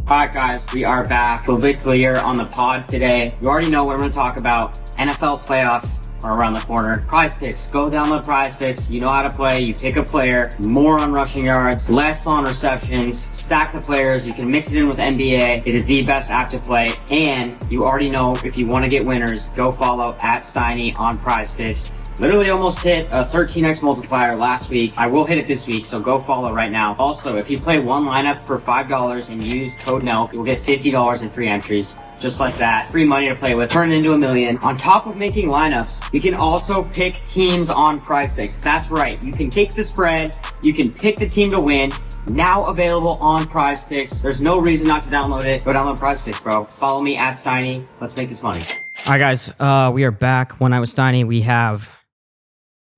Alright guys, we are back. Clavicular on the pod today. You already know what I'm going to talk about. NFL playoffs are around the corner. Prize Picks. Go download Prize Picks. You know how to play. You pick a player. More on rushing yards, less on receptions. Stack the players. You can mix it in with NBA. It is the best app to play. And you already know if you want to get winners, go follow at Steiny on Prize Picks. Literally almost hit a 13x multiplier last week. I will hit it this week, so go follow right now. Also, if you play one lineup for $5 and use code NELK, you'll get $50 in free entries. Just like that. Free money to play with. Turn it into $1 million. On top of making lineups, you can also pick teams on Prize Picks. That's right. You can take the spread. You can pick the team to win. Now available on Prize Picks. There's no reason not to download it. Go download Prize Picks, bro. Follow me at Steiny. Let's make this money. All right, guys. We are back. When I was Steiny, we have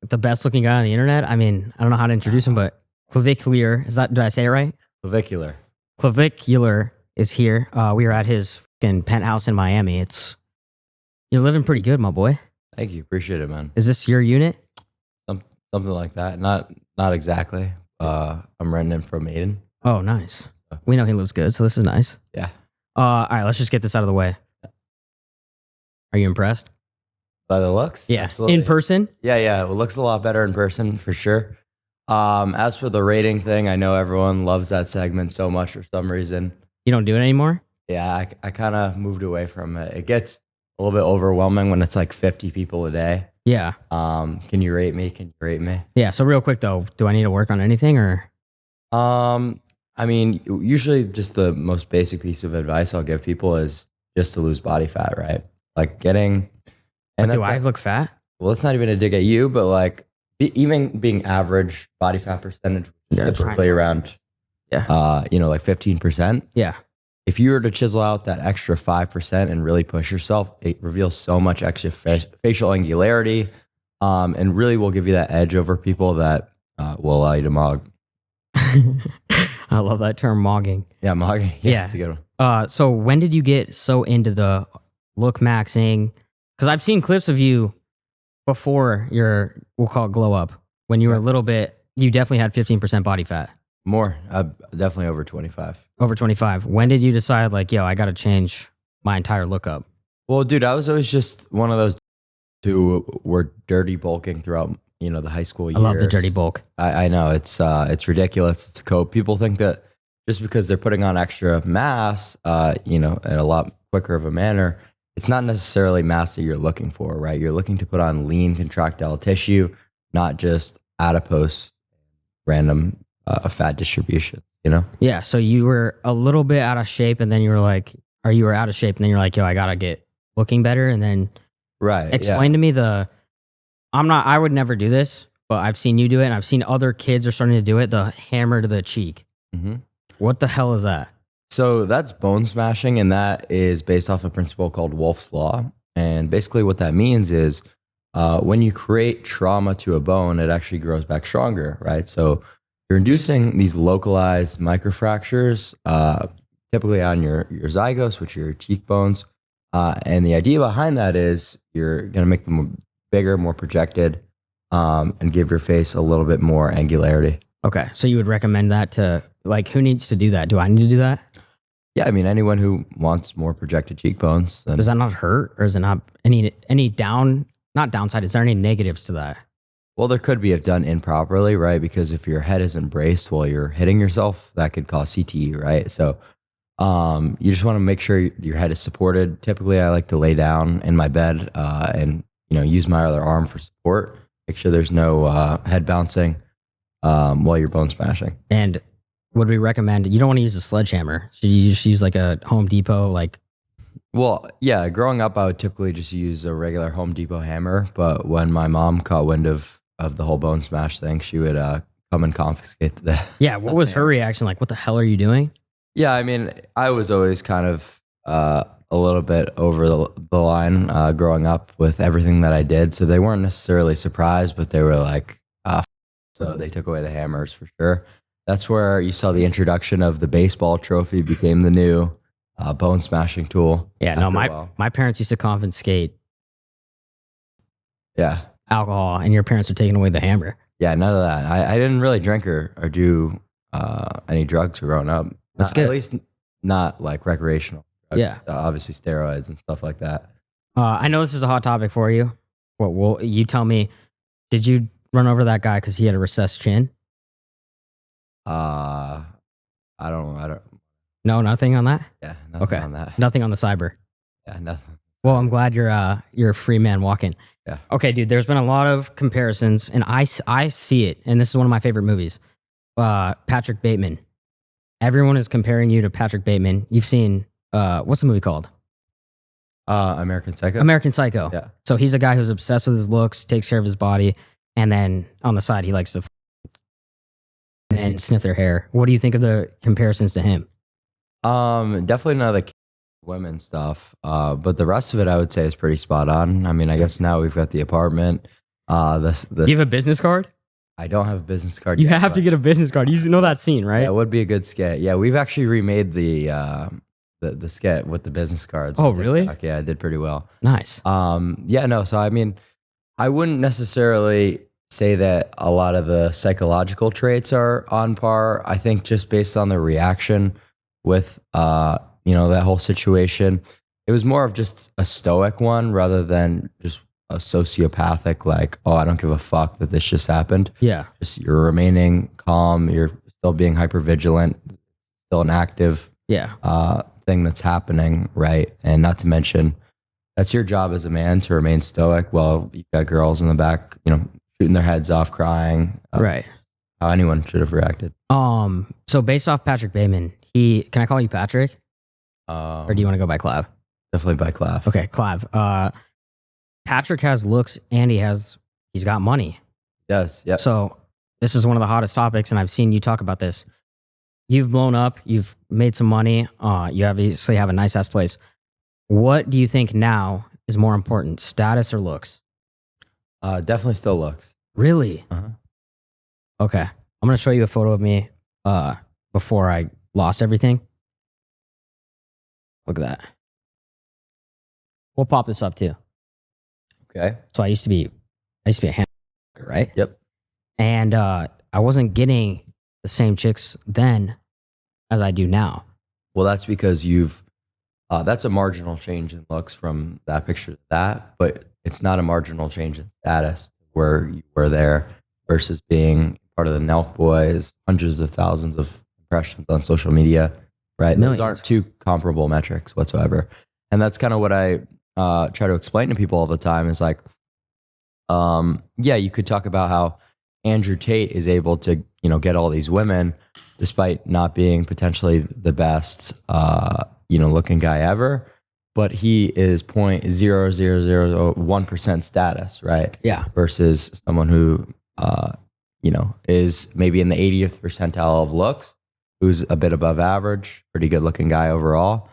the best looking guy on the internet. I mean, I don't know how to introduce him, but Clavicular. Did I say it right? Clavicular. Clavicular is here. We are at his fucking penthouse in Miami. You're living pretty good, my boy. Thank you. Appreciate it, man. Is this your unit? Something like that. Not exactly. I'm renting from Aiden. Oh, nice. We know he lives good, so this is nice. Yeah. All right, let's just get this out of the way. Are you impressed? By the looks? Yeah. Absolutely. In person? Yeah. It looks a lot better in person for sure. As for the rating thing, I know everyone loves that segment so much for some reason. You don't do it anymore? Yeah, I kind of moved away from it. It gets a little bit overwhelming when it's like 50 people a day. Yeah. Can you rate me? Yeah. So real quick though, do I need to work on anything or? I mean, usually just the most basic piece of advice I'll give people is just to lose body fat, right? Like getting. And do I look fat? Well, it's not even a dig at you, but like even being average body fat percentage, which is typically around, like 15%. Yeah. If you were to chisel out that extra 5% and really push yourself, it reveals so much extra facial angularity, and really will give you that edge over people that will allow you to mog. I love that term, mogging. Yeah, mogging. Yeah, it's a good one. So when did you get so into the Lookmaxing? Because I've seen clips of you before we'll call it glow up. When you were a little bit, you definitely had 15% body fat. More, definitely over 25. Over 25. When did you decide like, yo, I got to change my entire look up? Well, dude, I was always just one of those who were dirty bulking throughout, the high school years. I love the dirty bulk. I know it's ridiculous. It's a code. People think that just because they're putting on extra mass, in a lot quicker of a manner, it's not necessarily mass that you're looking for, right? You're looking to put on lean contractile tissue, not just adipose, random fat distribution, Yeah, so you were a little bit out of shape and then you were like, or you were out of shape and then you're like, yo, I got to get looking better. And then explain to me I would never do this, but I've seen you do it and I've seen other kids are starting to do it, the hammer to the cheek. Mm-hmm. What the hell is that? So that's bone smashing, and that is based off a principle called Wolff's Law. And basically what that means is when you create trauma to a bone, it actually grows back stronger, right? So you're inducing these localized microfractures, typically on your zygos, which are your cheekbones. And the idea behind that is you're going to make them bigger, more projected, and give your face a little bit more angularity. Okay, so you would recommend that to, like, who needs to do that? Do I need to do that? Yeah, I mean, anyone who wants more projected cheekbones. Then... Does that not hurt? Or is it not any not downside? Is there any negatives to that? Well, there could be if done improperly, right? Because if your head isn't braced while you're hitting yourself, that could cause CTE, right? So you just want to make sure your head is supported. Typically, I like to lay down in my bed and use my other arm for support. Make sure there's no head bouncing while you're bone smashing. And would we recommend, you don't want to use a sledgehammer. Should you just use like a Home Depot? Well, yeah, growing up, I would typically just use a regular Home Depot hammer. But when my mom caught wind of the whole bone smash thing, she would come and confiscate the... Yeah, what was her reaction? Like, what the hell are you doing? Yeah, I mean, I was always kind of a little bit over the line growing up with everything that I did. So they weren't necessarily surprised, but they were like, so they took away the hammers for sure. That's where you saw the introduction of the baseball trophy became the new bone smashing tool. Yeah, no, my parents used to confiscate alcohol, and your parents are taking away the hammer. Yeah, none of that. I didn't really drink or do any drugs growing up. That's good. not like recreational drugs. Yeah. Obviously steroids and stuff like that. I know this is a hot topic for you. Well, you tell me, did you run over that guy because he had a recessed chin? I don't. No, nothing on that? Yeah, nothing on that. Nothing on the cyber. Yeah, nothing. Well, I'm glad you're a free man walking. Yeah. Okay, dude, there's been a lot of comparisons, and I see it, and this is one of my favorite movies. Patrick Bateman. Everyone is comparing you to Patrick Bateman. You've seen, what's the movie called? American Psycho. American Psycho. Yeah. So he's a guy who's obsessed with his looks, takes care of his body, and then on the side, he likes to and sniff their hair. What do you think of the comparisons to him? Definitely none of the women stuff. But the rest of it, I would say, is pretty spot on. I mean, I guess now we've got the apartment. Do you have a business card? I don't have a business card. You yet, have to get a business card. You know that scene, right? Yeah, it would be a good skit. Yeah, we've actually remade the skit with the business cards. Oh, really? Yeah, I did pretty well. Nice. Yeah, no. So I mean, I wouldn't necessarily say that a lot of the psychological traits are on par. I think just based on the reaction with that whole situation, it was more of just a stoic one rather than just a sociopathic, like, oh, I don't give a fuck that this just happened. Yeah. Just you're remaining calm, you're still being hyper vigilant, still an active thing that's happening, right? And not to mention, that's your job as a man to remain stoic while you've got girls in the back, shooting their heads off, crying. Right. How anyone should have reacted. So based off Patrick Bateman, can I call you Patrick? Or do you want to go by Clav? Definitely by Clav. Okay, Clav. Patrick has looks and he's got money. Yes. Yeah. So this is one of the hottest topics, and I've seen you talk about this. You've blown up, you've made some money, you obviously have a nice ass place. What do you think now is more important, status or looks? Definitely still looks. Really? Uh-huh. Okay. I'm going to show you a photo of me before I lost everything. Look at that. We'll pop this up too. Okay. So I used to be a hamster, right? Yep. And I wasn't getting the same chicks then as I do now. Well, that's because that's a marginal change in looks from that picture to that, but it's not a marginal change in status where you were there versus being part of the Nelk Boys, hundreds of thousands of impressions on social media, right? Millions. Those aren't two comparable metrics whatsoever. And that's kind of what I try to explain to people all the time is like, you could talk about how Andrew Tate is able to, get all these women despite not being potentially the best, looking guy ever. But he is 0.0001% status, right? Yeah. Versus someone who, is maybe in the 80th percentile of looks, who's a bit above average, pretty good looking guy overall.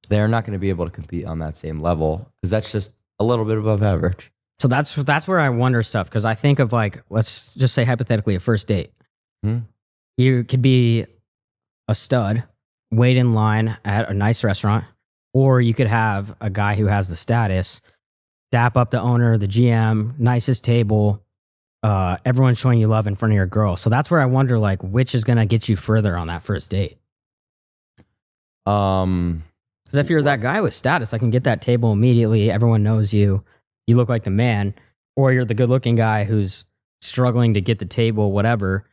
They're not going to be able to compete on that same level because that's just a little bit above average. So that's where I wonder stuff because I think of like, let's just say hypothetically a first date. You could be a stud, wait in line at a nice restaurant, or you could have a guy who has the status, dap up the owner, the GM, nicest table, everyone's showing you love in front of your girl. So that's where I wonder like which is going to get you further on that first date. Because if you're that guy with status, I can get that table immediately. Everyone knows you. You look like the man. Or you're the good-looking guy who's struggling to get the table, whatever.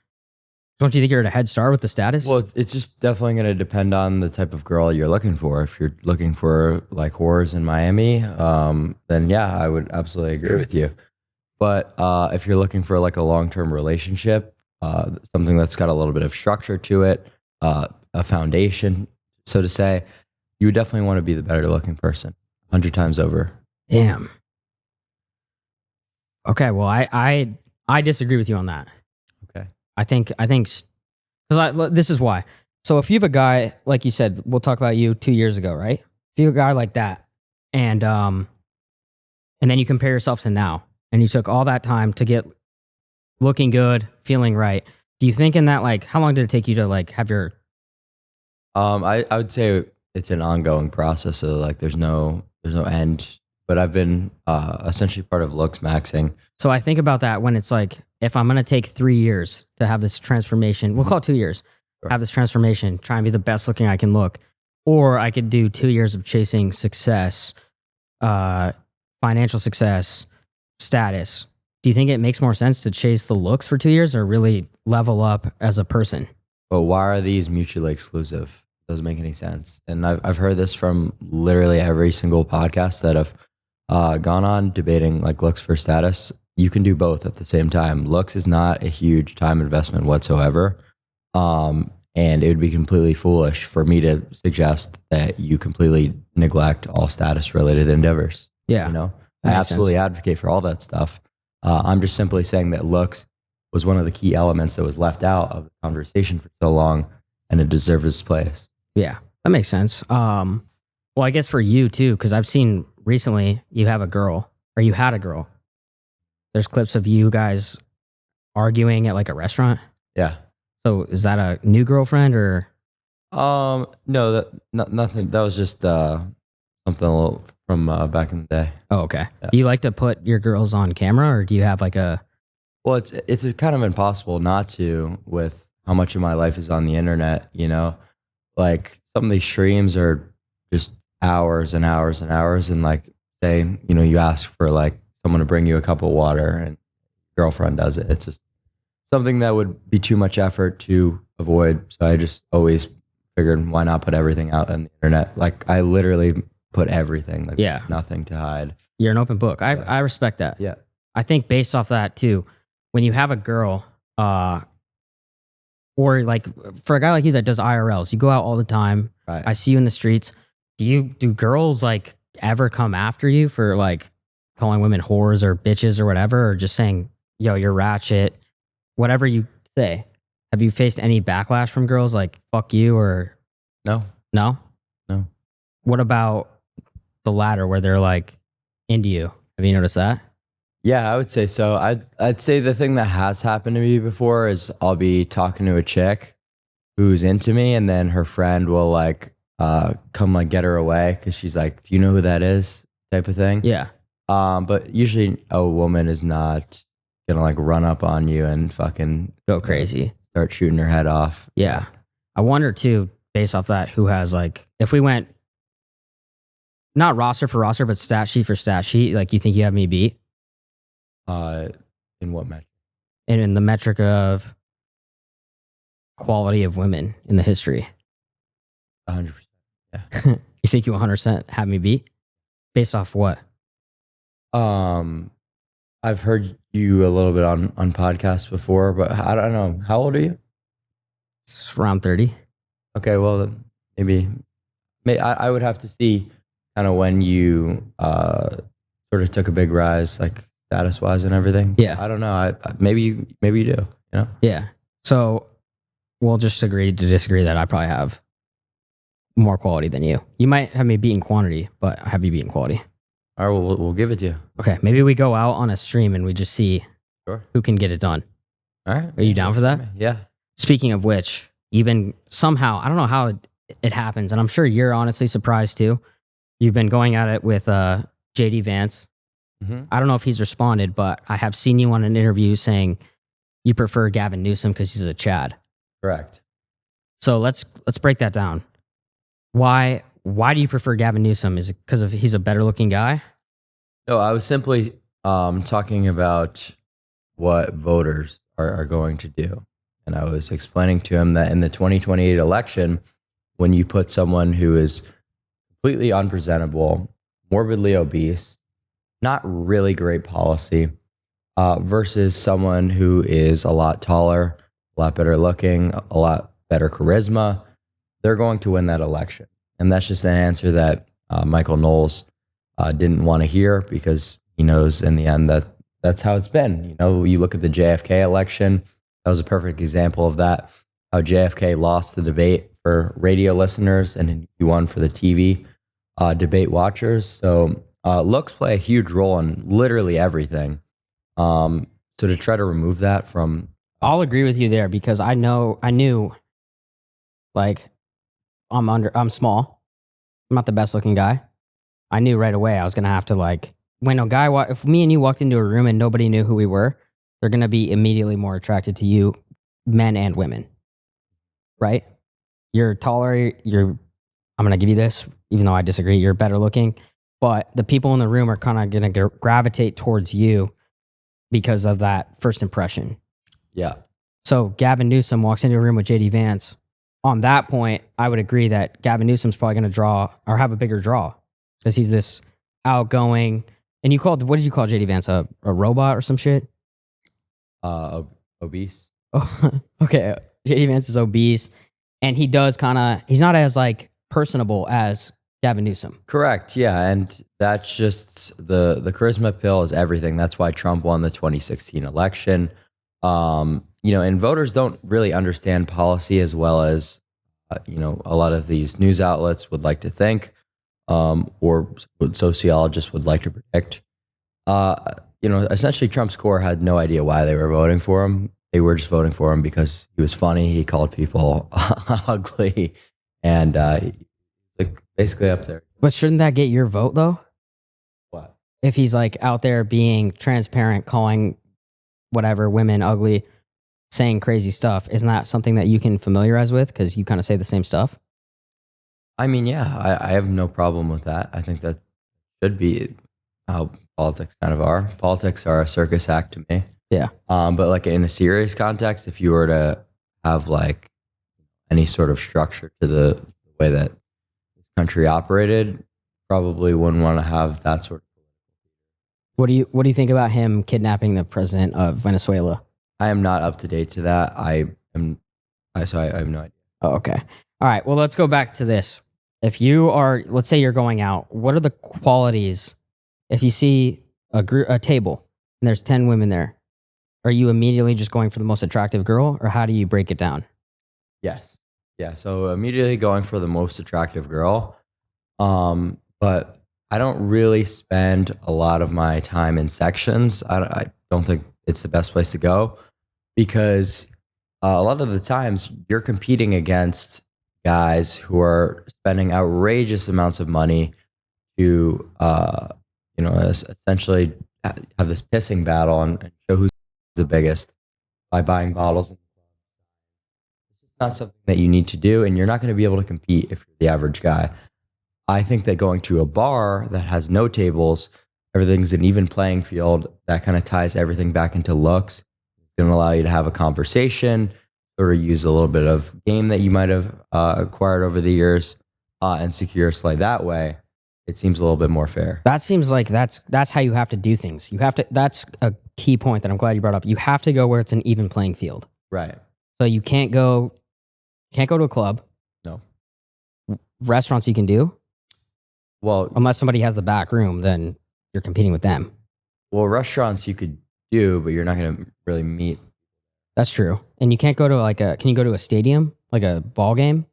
Don't you think you're at a head start with the status? Well, it's just definitely going to depend on the type of girl you're looking for. If you're looking for like whores in Miami, then yeah, I would absolutely agree with you. But if you're looking for like a long-term relationship, something that's got a little bit of structure to it, a foundation, so to say, you would definitely want to be the better looking person 100 times over. Damn. Okay, well, I disagree with you on that. Okay. I think, because this is why. So if you have a guy, like you said, we'll talk about you 2 years ago, right? If you have a guy like that, and then you compare yourself to now, and you took all that time to get looking good, feeling right, do you think in that, like, how long did it take you to, like, have your... I would say it's an ongoing process, so, like, there's no end. But I've been essentially part of Looksmaxing. So I think about that when it's like, if I'm going to take 3 years to have this transformation, we'll call it 2 years, have this transformation, try and be the best looking I can look. or I could do 2 years of chasing success, financial success, status. Do you think it makes more sense to chase the looks for 2 years or really level up as a person? But why are these mutually exclusive? Doesn't make any sense. And I've heard this from literally every single podcast that I've gone on debating like looks for status. You can do both at the same time. Looks is not a huge time investment whatsoever. And it would be completely foolish for me to suggest that you completely neglect all status related endeavors. Yeah. You know, I absolutely advocate for all that stuff. I'm just simply saying that looks was one of the key elements that was left out of the conversation for so long, and it deserves its place. Yeah, that makes sense. Well, I guess for you too, because I've seen recently you have a girl, or you had a girl. There's clips of you guys arguing at like a restaurant. Yeah. So is that a new girlfriend or? No, nothing. That was just something a little from back in the day. Oh, okay. Yeah. Do you like to put your girls on camera, or do you have like a? Well, it's kind of impossible not to with how much of my life is on the internet. You know, like some of these streams are just hours and hours and hours, and like say, you know, you ask for like someone to bring you a cup of water, and girlfriend does it. It's just something that would be too much effort to avoid. So I just always figured, why not put everything out on the internet? Like I literally put everything, like nothing to hide. You're an open book. I respect that. Yeah. I think based off that too, when you have a girl, or like for a guy like you that does IRLs, you go out all the time. Right. I see you in the streets. Do girls like ever come after you for like calling women whores or bitches or whatever, or just saying, yo, you're ratchet, whatever you say? Have you faced any backlash from girls like fuck you or No? No. What about the latter where they're like into you? Have you noticed that? Yeah, I would say so. I'd say the thing that has happened to me before is I'll be talking to a chick who's into me, and then her friend will like come like get her away because she's like, "Do you know who that is?" type of thing. Yeah. But usually a woman is not gonna like run up on you and fucking go crazy, start shooting her head off. Yeah. I wonder too, based off that, who has like, if we went not roster for roster, but stat sheet for stat sheet, like you think you have me beat? In what metric? And in the metric of quality of women in the history. 100%. Yeah. You think you 100% have me beat? Based off what? I've heard you a little bit on podcasts before, but I don't know. How old are you? It's around 30. Okay, well, then maybe I would have to see kind of when you sort of took a big rise, like status wise and everything. Yeah. I don't know. Maybe you do, you know? Yeah. So we'll just agree to disagree that I probably have more quality than you. You might have me beating quantity, but I have you beating quality. All right, well, we'll give it to you. Okay, maybe we go out on a stream and we just see who can get it done. All right. Are you down for that? Yeah. Speaking of which, you've been somehow, I don't know how it happens, and I'm sure you're honestly surprised too. You've been going at it with JD Vance. Mm-hmm. I don't know if he's responded, but I have seen you on an interview saying you prefer Gavin Newsom because he's a Chad. Correct. So let's break that down. Why do you prefer Gavin Newsom? Is it because of he's a better looking guy? No, I was simply talking about what voters are going to do. And I was explaining to him that in the 2028 election, when you put someone who is completely unpresentable, morbidly obese, not really great policy, versus someone who is a lot taller, a lot better looking, a lot better charisma, they're going to win that election. And that's just an answer that Michael Knowles didn't want to hear because he knows in the end that that's how it's been. You know, you look at the JFK election, that was a perfect example of that, how JFK lost the debate for radio listeners and he won for the TV debate watchers. So looks play a huge role in literally everything. So to try to remove that from... I'll agree with you there because I knew like I'm small. I'm not the best looking guy. I knew right away I was going to have to like, if me and you walked into a room and nobody knew who we were, they're going to be immediately more attracted to you, men and women. Right? You're taller. I'm going to give you this, even though I disagree. You're better looking. But the people in the room are kind of going to gravitate towards you because of that first impression. Yeah. So Gavin Newsom walks into a room with JD Vance. On that point, I would agree that Gavin Newsom's probably going to draw or have a bigger draw because he's this outgoing. And what did you call JD Vance? A robot or some shit? Obese. Oh, okay. JD Vance is obese. And he's not as like personable as Gavin Newsom. Correct. Yeah. And that's just the charisma pill is everything. That's why Trump won the 2016 election. And voters don't really understand policy as well as, a lot of these news outlets would like to think, or what sociologists would like to predict. Essentially Trump's core had no idea why they were voting for him. They were just voting for him because he was funny. He called people ugly and, like basically up there. But shouldn't that get your vote though? What? If he's like out there being transparent, calling whatever women ugly, saying crazy stuff, isn't that something that you can familiarize with because you kind of say the same stuff? I mean, yeah, I have no problem with that. I think that should be how politics kind of are. Politics are a circus act to me. Yeah. But like in a serious context, if you were to have like any sort of structure to the way that this country operated, probably wouldn't want to have that sort of. What do you think about him kidnapping the president of Venezuela? I am not up to date to that. I have no idea. Oh, okay. All right. Well, let's go back to this. If you are, let's say you're going out, what are the qualities? If you see a table and there's 10 women there, are you immediately just going for the most attractive girl, or how do you break it down? Yes. Yeah. So immediately going for the most attractive girl. But I don't really spend a lot of my time in sections. I don't think it's the best place to go because a lot of the times you're competing against guys who are spending outrageous amounts of money to, essentially have this pissing battle and show who's the biggest by buying bottles. It's not something that you need to do, and you're not going to be able to compete if you're the average guy. I think that going to a bar that has no tables, everything's an even playing field, that kind of ties everything back into looks. It's going to allow you to have a conversation, or use a little bit of game that you might have acquired over the years and secure a slide that way. It seems a little bit more fair. That seems like that's how you have to do things. That's a key point that I'm glad you brought up. You have to go where it's an even playing field. Right. So you can't go to a club. No. Restaurants you can do. Well, unless somebody has the back room, then you're competing with them. Well, restaurants you could do, but you're not going to really meet. That's true. And you can't go to can you go to a stadium, like a ball game?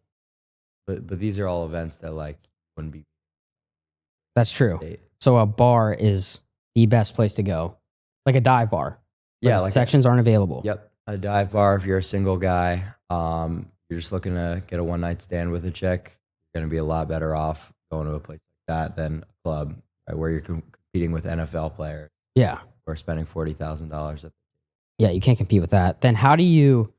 But these are all events that wouldn't be. That's true. So a bar is the best place to go. Like a dive bar. Yeah. Sections aren't available. Yep. A dive bar if you're a single guy. You're just looking to get a one night stand with a chick. You're going to be a lot better off going to a place like that than a club, right, where you're competing with NFL players. Yeah. Or spending $40,000. Yeah, you can't compete with that. Then how do you,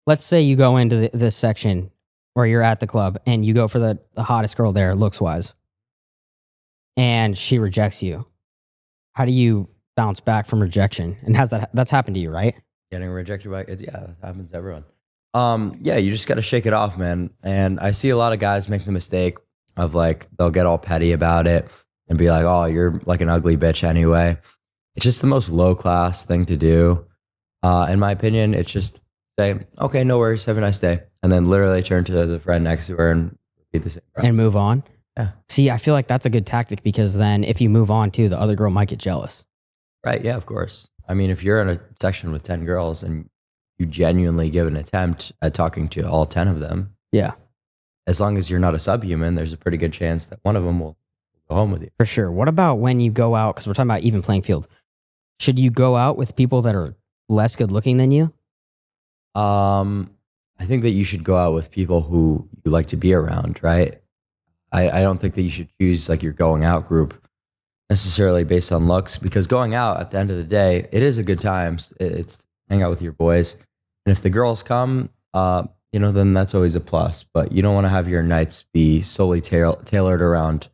let's say you go into this section or you're at the club and you go for the hottest girl there, looks wise, and she rejects you. How do you bounce back from rejection? And that's happened to you, right? Getting rejected that happens to everyone. Yeah, you just got to shake it off, man. And I see a lot of guys make the mistake of they'll get all petty about it and be like, oh, you're like an ugly bitch anyway. It's just the most low class thing to do. In my opinion, it's just say, okay, no worries, have a nice day. And then literally turn to the friend next to her and repeat the same process. And move on. Yeah. See, I feel like that's a good tactic because then if you move on too, the other girl might get jealous. Right. Yeah, of course. I mean, if you're in a section with 10 girls and you genuinely give an attempt at talking to all 10 of them. Yeah. As long as you're not a subhuman, there's a pretty good chance that one of them will go home with you. For sure. What about when you go out? Because we're talking about even playing field. Should you go out with people that are less good looking than you? I think that you should go out with people who you like to be around, right? I don't think that you should choose your going out group necessarily based on looks, because going out at the end of the day, it is a good time. It's hang out with your boys. And if the girls come, then that's always a plus. But you don't want to have your nights be solely tailored around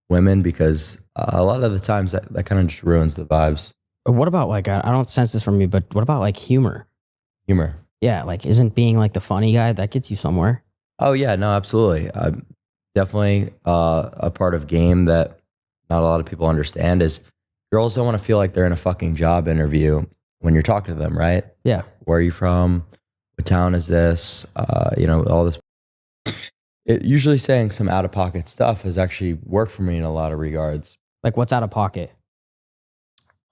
women, because a lot of the times that kind of just ruins the vibes. But what about like, I don't sense this from you, but what about like humor? Humor. Yeah, like isn't being like the funny guy that gets you somewhere? Oh yeah, no, absolutely. Definitely a part of game that not a lot of people understand is girls don't want to feel like they're in a fucking job interview when you're talking to them, right? Yeah. Where are you from? What town is this? All this. Usually saying some out of pocket stuff has actually worked for me in a lot of regards. Like what's out of pocket?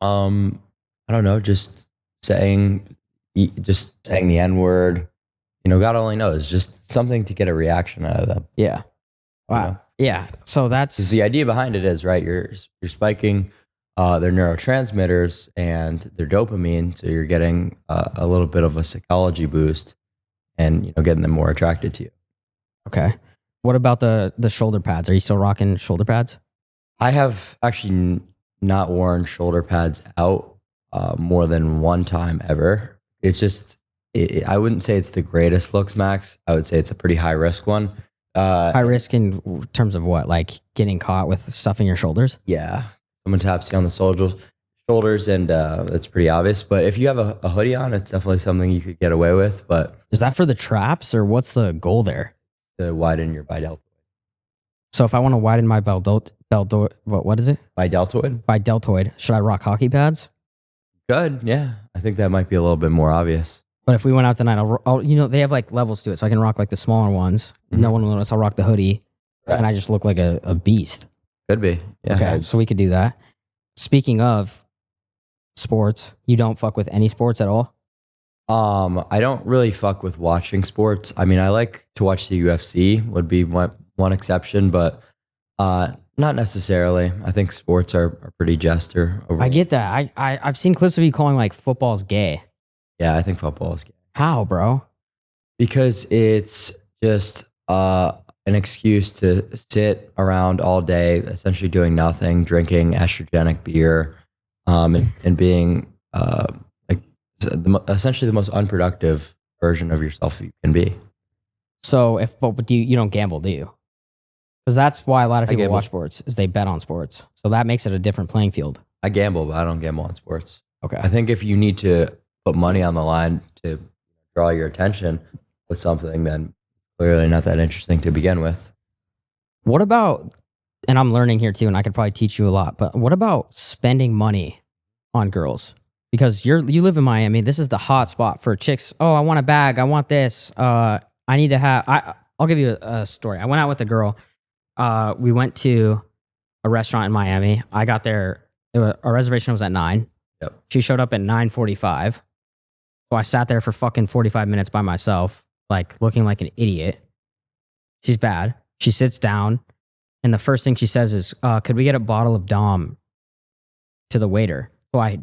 I don't know, just saying the N word. God only knows. Just something to get a reaction out of them. Yeah. Wow. Yeah. So that's 'cause the idea behind it is, right, you're spiking their neurotransmitters and their dopamine, so you're getting a little bit of a psychology boost, and getting them more attracted to you. okay. What about the shoulder pads? Are you still rocking shoulder pads? I have actually not worn shoulder pads out more than one time ever. It's just, I wouldn't say it's the greatest Looksmax. I would say it's a pretty high risk one. High risk in terms of what? Like getting caught with stuff in your shoulders? Yeah. Someone taps you on the shoulders, and that's pretty obvious. But if you have a hoodie on, it's definitely something you could get away with. But Is that for the traps or what's the goal there? to widen your bideltoid. So if I want to widen my what is it? Bideltoid? Bideltoid, should I rock hockey pads? Good. Yeah. I think that might be a little bit more obvious. But if we went out tonight, I'll they have like levels to it, so I can rock like the smaller ones. Mm-hmm. No one will notice. I'll rock the hoodie, Right. and I just look like a beast. Could be. Yeah. Okay, so we could do that. Speaking of sports, you don't fuck with any sports at all? I don't really fuck with watching sports. I mean, I like to watch the UFC, would be one exception, but not necessarily. I think sports are pretty jester. I get that. I've seen clips of you calling like football's gay. Yeah, I think football is gay. How, bro? Because it's just an excuse to sit around all day, essentially doing nothing, drinking estrogenic beer, and being essentially the most unproductive version of yourself you can be. So but you don't gamble, do you? Because that's why a lot of I people gamble. watch sports, is they bet on sports. So that makes it a different playing field. I gamble, but I don't gamble on sports. Okay. I think if you need to put money on the line to draw your attention with something, then clearly not that interesting to begin with. What about, and I'm learning here too, and I could probably teach you a lot, but what about spending money on girls? Because you live in Miami. This is the hot spot for chicks. Oh, I want a bag. I want this. I need to have, I'll give you a story. I went out with a girl. We went to a restaurant in Miami. I got there. Our reservation was at 9. Yep. She showed up at 9:45. So I sat there for fucking 45 minutes by myself, like looking like an idiot. She's bad. She sits down, and the first thing she says is, could we get a bottle of Dom to the waiter? So I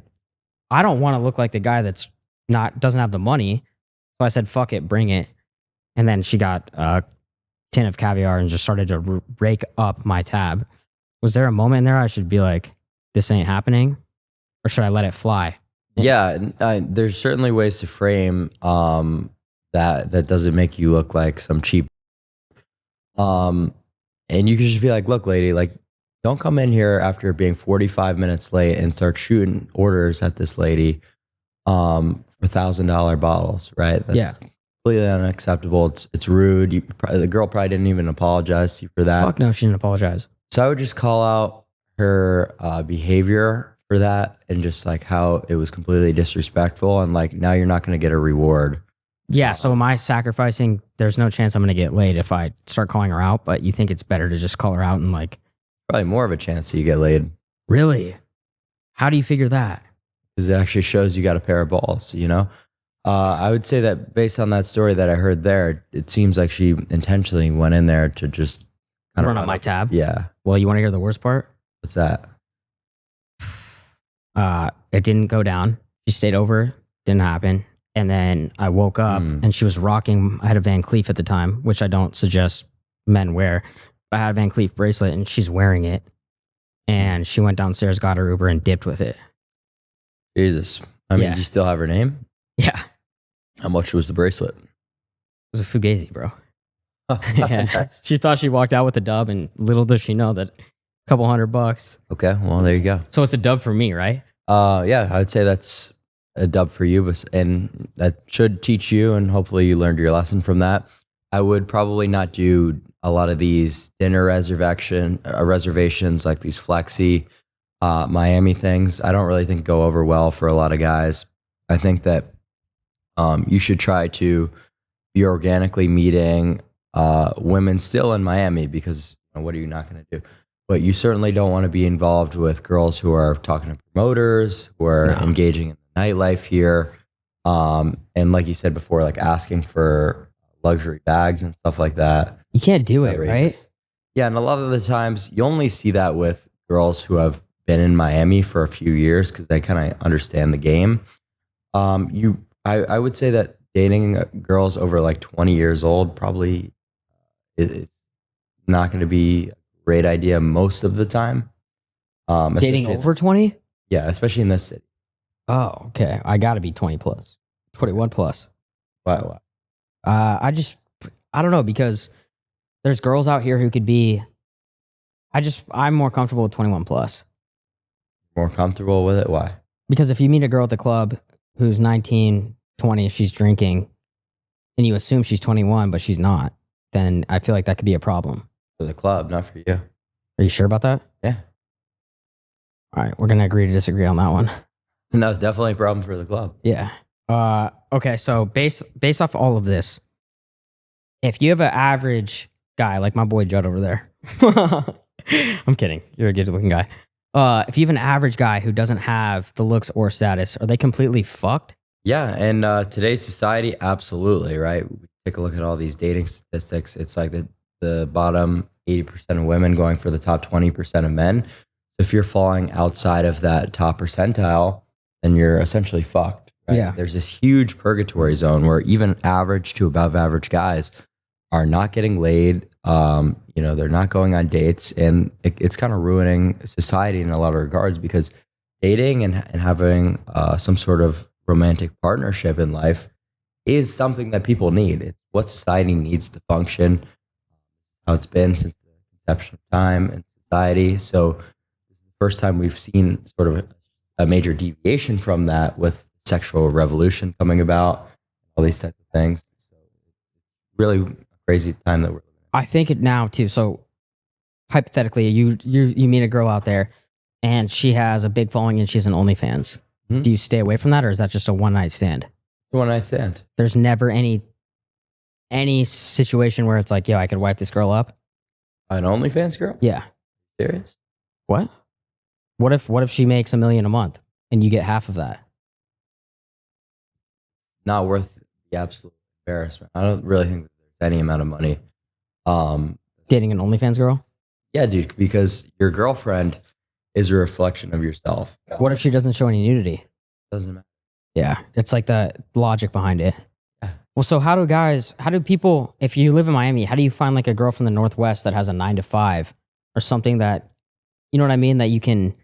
don't want to look like the guy that's doesn't have the money. So I said, fuck it, bring it. And then she got a tin of caviar and just started to rake up my tab. Was there a moment in there I should be like, this ain't happening? Or should I let it fly? Yeah, there's certainly ways to frame that doesn't make you look like some cheap. And you can just be like, look, lady, like, don't come in here after being 45 minutes late and start shooting orders at this lady for $1,000 bottles, right? That's completely unacceptable. It's rude. The girl probably didn't even apologize to you for that. Fuck no, she didn't apologize. So I would just call out her behavior for that, and just like how it was completely disrespectful, and like now you're not going to get a reward. Yeah, so am I sacrificing? There's no chance I'm going to get laid if I start calling her out, but you think it's better to just call her out and like... Probably more of a chance that you get laid. Really? How do you figure that? Because it actually shows you got a pair of balls, I would say that based on that story that I heard there, it seems like she intentionally went in there to just kind Run up my tab? Yeah. Well, you want to hear the worst part? What's that? It didn't go down. She stayed over. Didn't happen. And then I woke up and she was rocking. I had a Van Cleef at the time, which I don't suggest men wear. But I had a Van Cleef bracelet and she's wearing it. And she went downstairs, got her Uber, and dipped with it. Jesus. I mean, do you still have her name? Yeah. How much was the bracelet? was a fugazi, bro. Yeah. She thought she walked out with a dub, and little does she know that a couple $100. Okay, well, there you go. So it's a dub for me, right? Yeah, I would say that's a dub for you, and that should teach you, and hopefully you learned your lesson from that. I would probably not do a lot of these dinner reservations, like these flexi Miami things. I don't really think go over well for a lot of guys. I think that you should try to be organically meeting women still in Miami, because what are you not going to do? But you certainly don't want to be involved with girls who are talking to promoters, who are engaging in the nightlife here. And like you said before, like asking for luxury bags and stuff like that. You can't do it, right? Yeah, and a lot of the times you only see that with girls who have been in Miami for a few years, because they kind of understand the game. I would say that dating girls over like 20 years old probably is not going to be a great idea most of the time. Dating over 20? Yeah, especially in this city. Oh, okay. I got to be 20 plus, 21 plus. Why? I don't know, because there's girls out here who could be. I'm more comfortable with 21 plus. More comfortable with it? Why? Because if you meet a girl at the club who's 19, 20, she's drinking, and you assume she's 21, but she's not, then I feel like that could be a problem. For the club, not for you. Are you sure about that? Yeah. All right, we're going to agree to disagree on that one. No, it's definitely a problem for the club. Yeah. Okay, so based off all of this, if you have an average guy, like my boy Judd over there, I'm kidding, you're a good looking guy. If you have an average guy who doesn't have the looks or status, are they completely fucked? Yeah, and today's society, absolutely, right? Take a look at all these dating statistics. It's like the bottom 80% of women going for the top 20% of men. So if you're falling outside of that top percentile, then you're essentially fucked. Right? Yeah. There's this huge purgatory zone where even average to above average guys are not getting laid. They're not going on dates, and it's kind of ruining society in a lot of regards, because dating and having some sort of romantic partnership in life is something that people need. It's what society needs to function, how it's been since the conception of time and society. So this is the first time we've seen sort of a major deviation from that, with sexual revolution coming about, all these types of things. So it's really a crazy time that we're living in. I think it now too. So hypothetically, you meet a girl out there and she has a big following and she's an OnlyFans. Mm-hmm. Do you stay away from that, or is that just a one night stand? One night stand. There's never any situation where it's like, yo, I could wipe this girl up. An OnlyFans girl? Yeah. Serious? What? What if she makes $1 million a month and you get half of that? Not worth the absolute embarrassment. I don't really think that there's any amount of money. Dating an OnlyFans girl? Yeah, dude, because your girlfriend is a reflection of yourself. What if she doesn't show any nudity? Doesn't matter. Yeah, it's like the logic behind it. Yeah. Well, so how do people, if you live in Miami, how do you find like a girl from the Northwest that has a 9 to 5 or something that, you know what I mean, that you can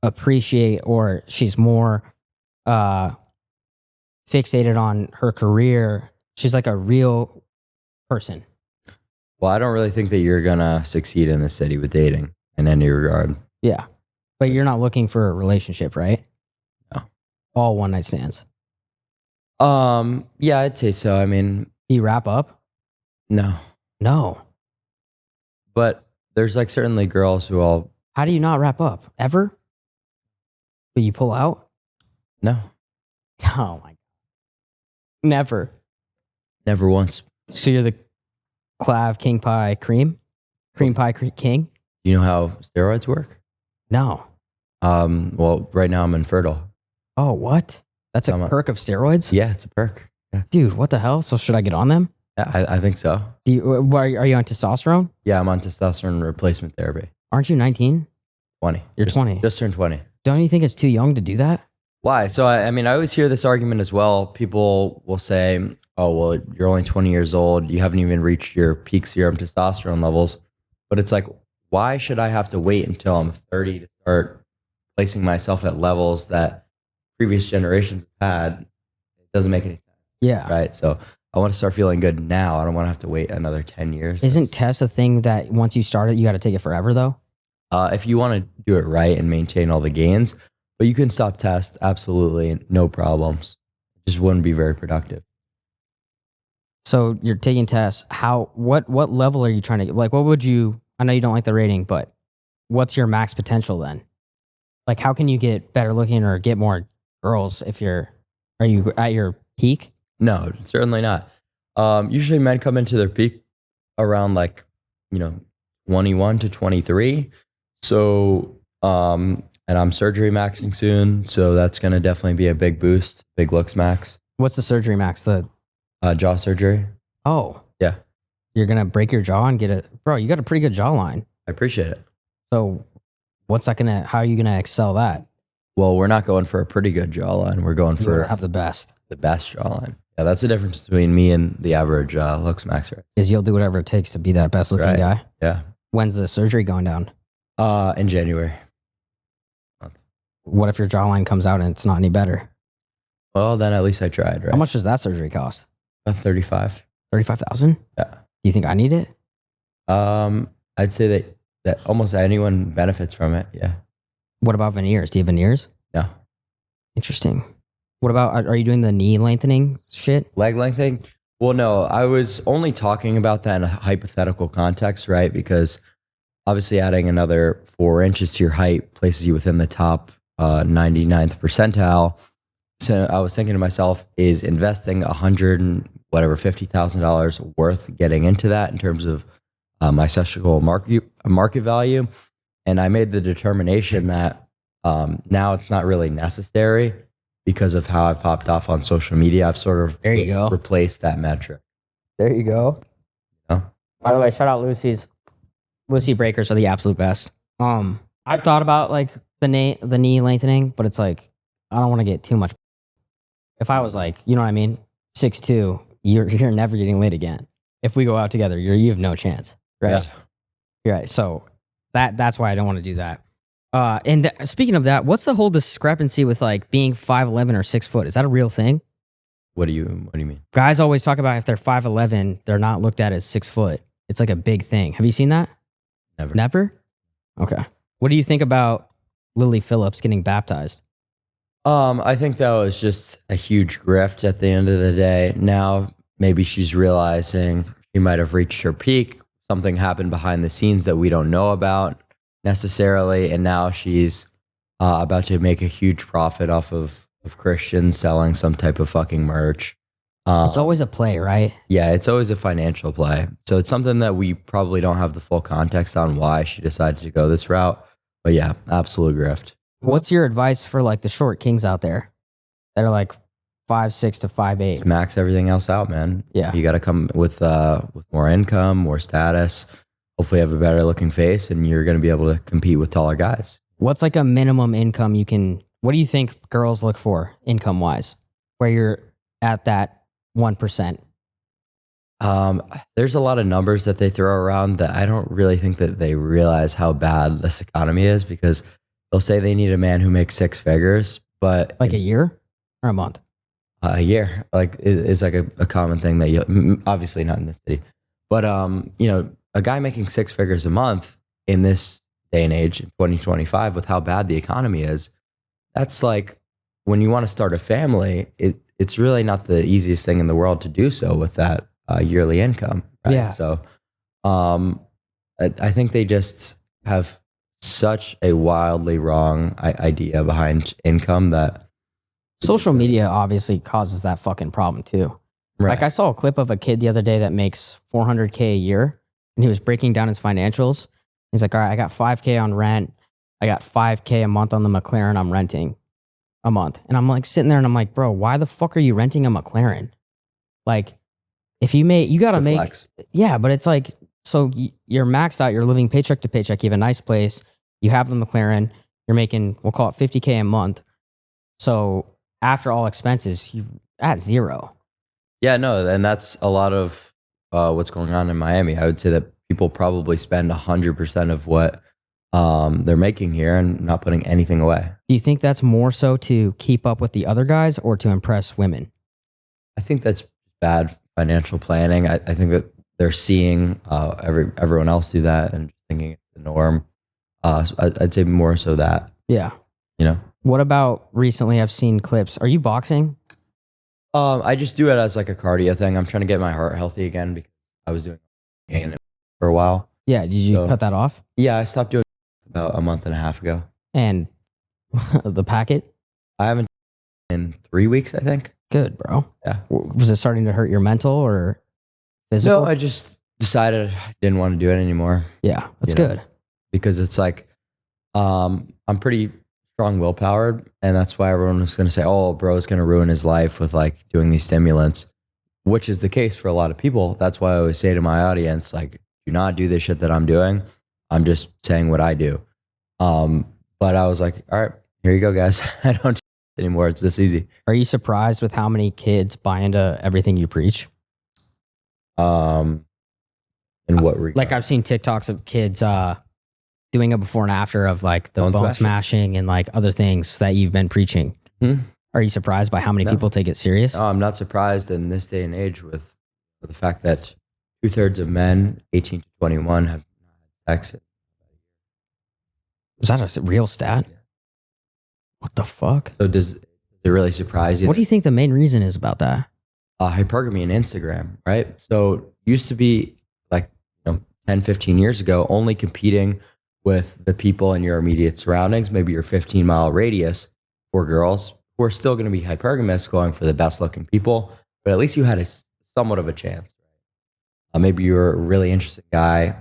appreciate, or she's more fixated on her career? She's like a real person. Well, I don't really think that you're going to succeed in the city with dating in any regard. Yeah. But you're not looking for a relationship, right? No. All one night stands. Yeah, I'd say so. I mean, do you wrap up? No. But there's like certainly girls who all. How do you not wrap up? Ever? But you pull out? No. Oh my God. Never. Never once. So you're the King Pie Cream Pie King? You know how steroids work? No. Well, right now I'm infertile. Oh, what? That's a perk of steroids? Yeah, it's a perk. Yeah. Dude, what the hell? So should I get on them? Yeah, I think so. Are you on testosterone? Yeah, I'm on testosterone replacement therapy. Aren't you 19? 20. You're 20. Just turned 20. Don't you think it's too young to do that? Why? So, I mean, I always hear this argument as well. People will say, oh, well, you're only 20 years old. You haven't even reached your peak serum testosterone levels. But it's like, why should I have to wait until I'm 30 to start placing myself at levels that previous generations have had? It doesn't make any sense. Yeah. Right. So I want to start feeling good now. I don't want to have to wait another 10 years. Isn't test a thing that once you start it, you got to take it forever though? If you want to do it right and maintain all the gains, but you can stop test, absolutely, no problems. It just wouldn't be very productive. So you're taking tests. What level are you trying to get? Like, what would you, I know you don't like the rating, but what's your max potential then? Like, how can you get better looking or get more girls if are you at your peak? No, certainly not. Usually men come into their peak around 21 to 23. So, and I'm surgery maxing soon. So that's going to definitely be a big boost, big Looksmax. What's the surgery max? The jaw surgery. Oh. Yeah. You're going to break your jaw and get it. Bro, you got a pretty good jawline. I appreciate it. So how are you going to excel that? Well, we're not going for a pretty good jawline. We're going for have the best jawline. Yeah, that's the difference between me and the average Looksmaxer. Is you'll do whatever it takes to be that best looking guy. Yeah. When's the surgery going down? In January. What if your jawline comes out and it's not any better? Well, then at least I tried, right? How much does that surgery cost? About 35. 35,000? Yeah. Do you think I need it? I'd say that almost anyone benefits from it. Yeah. What about veneers? Do you have veneers? No. Interesting. What about, are you doing the knee lengthening shit? Leg lengthening? Well, no, I was only talking about that in a hypothetical context, right? Because obviously adding another 4 inches to your height places you within the top 99th percentile. So I was thinking to myself, is investing $50,000 worth getting into that in terms of my sexual market value? And I made the determination that now it's not really necessary because of how I've popped off on social media. I've sort of replaced that metric. There you go. Oh. By the way, shout out Lucy's. Lucy breakers are the absolute best. I've thought about like the knee lengthening, but it's like I don't want to get too much. If I was like, you know what I mean, 6'2", you're never getting laid again. If we go out together, you have no chance, right? Yeah. You're right. So that's why I don't want to do that. And speaking of that, what's the whole discrepancy with like being 5'11" or 6 foot? Is that a real thing? What do you mean? Guys always talk about if they're 5'11", they're not looked at as 6 foot. It's like a big thing. Have you seen that? Never? Okay. What do you think about Lily Phillips getting baptized? I think that was just a huge grift at the end of the day. Now, maybe she's realizing she might have reached her peak. Something happened behind the scenes that we don't know about necessarily. And now she's about to make a huge profit off of Christians selling some type of fucking merch. It's always a play, right? Yeah, it's always a financial play. So it's something that we probably don't have the full context on why she decided to go this route. But yeah, absolute grift. What's your advice for like the short kings out there that are like 5'6" to 5'8"? Just max everything else out, man. Yeah. You got to come with more income, more status, hopefully have a better looking face, and you're going to be able to compete with taller guys. What's like a minimum income what do you think girls look for income wise, where you're at that 1%? There's a lot of numbers that they throw around that I don't really think that they realize how bad this economy is, because they'll say they need a man who makes 6 figures, but like a year or a month? A year, like is like a common thing that you obviously not in this city, but a guy making 6 figures a month in this day and age, in 2025, with how bad the economy is, that's like when you want to start a family, it's really not the easiest thing in the world to do so with that yearly income, right? Yeah. So, I think they just have such a wildly wrong idea behind income that social media obviously causes that fucking problem too. Right. Like I saw a clip of a kid the other day that makes $400K a year, and he was breaking down his financials. He's like, all right, I got $5K on rent. I got $5K a month on the McLaren I'm renting a month. And I'm like sitting there and I'm like, bro, why the fuck are you renting a McLaren? Like if you gotta make, flex. Yeah, but it's like, so you're maxed out, you're living paycheck to paycheck, you have a nice place, you have the McLaren, you're making, we'll call it $50K a month. So after all expenses, you at zero. Yeah, no, and that's a lot of what's going on in Miami. I would say that people probably spend 100% of what they're making here and not putting anything away. Do you think that's more so to keep up with the other guys or to impress women? I think that's bad financial planning. I think that they're seeing everyone else do that and thinking it's the norm. So I'd say more so that. Yeah. You know. What about recently? I've seen clips. Are you boxing? I just do it as like a cardio thing. I'm trying to get my heart healthy again because I was doing it for a while. Yeah. Did you cut that off? Yeah, I stopped doing it about a month and a half ago. And the packet? I haven't in 3 weeks, I think. Good, bro. Yeah. Was it starting to hurt your mental or physical? No, I just decided I didn't want to do it anymore. Yeah, that's good. Because it's like, I'm pretty strong willpower, and that's why everyone was going to say, oh, bro is going to ruin his life with like doing these stimulants, which is the case for a lot of people. That's why I always say to my audience, like, do not do this shit that I'm doing. I'm just saying what I do. But I was like, all right, here you go, guys. I don't do it anymore. It's this easy. Are you surprised with how many kids buy into everything you preach? In what regard? Like I've seen TikToks of kids doing a before and after of like the bone smashing and like other things that you've been preaching. Are you surprised by how many people take it serious? No, I'm not surprised in this day and age with the fact that 2/3 of men 18 to 21 have sex. Is that a real stat? Yeah. What the fuck? So does it really surprise you? What do you think the main reason is about that? Hypergamy and Instagram, right? So used to be like 10, 15 years ago, only competing with the people in your immediate surroundings, maybe your 15-mile radius for girls who are still going to be hypergamous, going for the best looking people, but at least you had somewhat of a chance. Maybe you're a really interesting guy